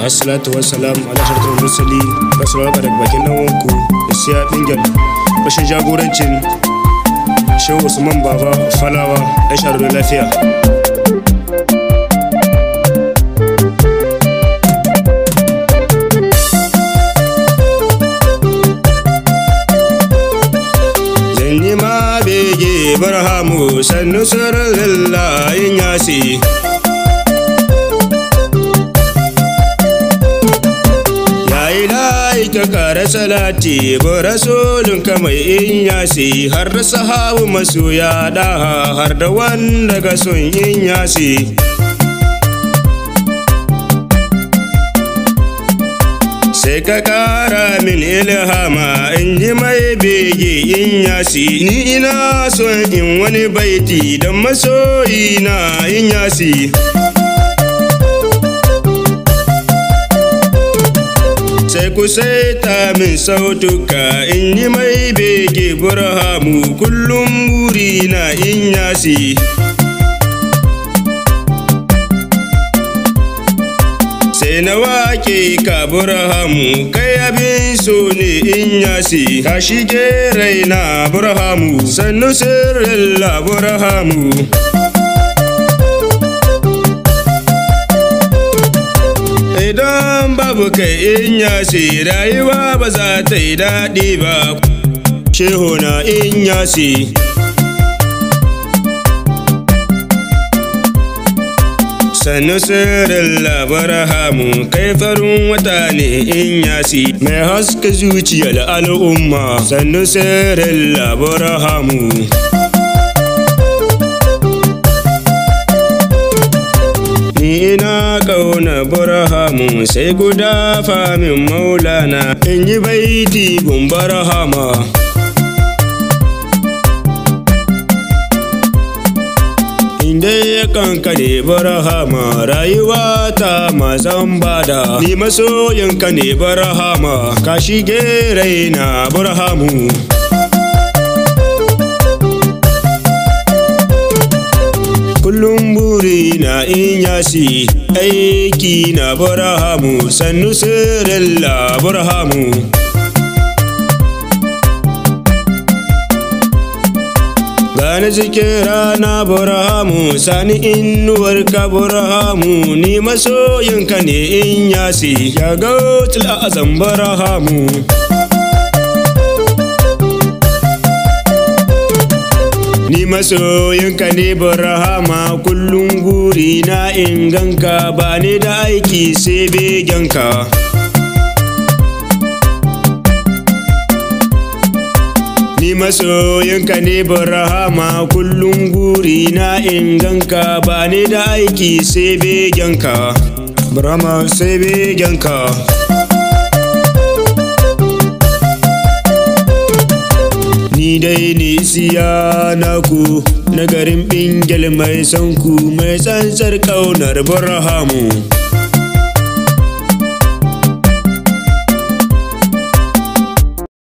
Assalatu wassalam ala shartul mursali. Basra daga bakin nan wanku Isiya Dingel bashin jagorancin Shehu Usman Baba Falawa da sharar lafiya. Zanyi ma bege barhamu sannu sirrillahin yasi. Ka kara salati ba rasulun ka mai in yasi har da sahabu masoya daha har da wanda ga son in yasi. Sai ka kara min ilhama in ji mai bege in yasi. Ni ina son in wani baiti don masoyi na in yasi. Sai ku saita min sautuka in yi mai bege burhamu kullum buri na in yasi. Sai na wake ka burhamu kai abin so ne in yasi. Ka shige raina burhamu sannu sirrilla burhamu. Idan babu kai in yasi rayuwa ba za ta yi daɗi ba. Shehu na in yasi. Sannu sirrilla barhamu kai farin wata ne in yasi. Mai haska zuciyar al'umma sannu sirrilla barhamu. Ni ina ƙauna barhamu sai guda famin maulana in yi baiti gun barhama. Inda ya kankane barhama rayuwa ta mazan bada. Ni masoyinka ne barhama ka shige raina barhamu. Kullum buri na in yasi aiki na barhamu sannu sirrilla barhamu. Gane cikin rana barhamu sani inuwar ka barhamu. Ni masoyinka ne in yasi ya gautul azam barhamu. Ni masoyinka ne barhama kullum guri na in ganka ba ni da aiki sai begenka. Ni masoyinka ne barhama kullum guri na in ganka ba ni da aiki sai begenka. Barhama sai begenka. Ni dai ne siya naku na garin Bingel mai sanku mai tsantsar ƙaunar barhamu.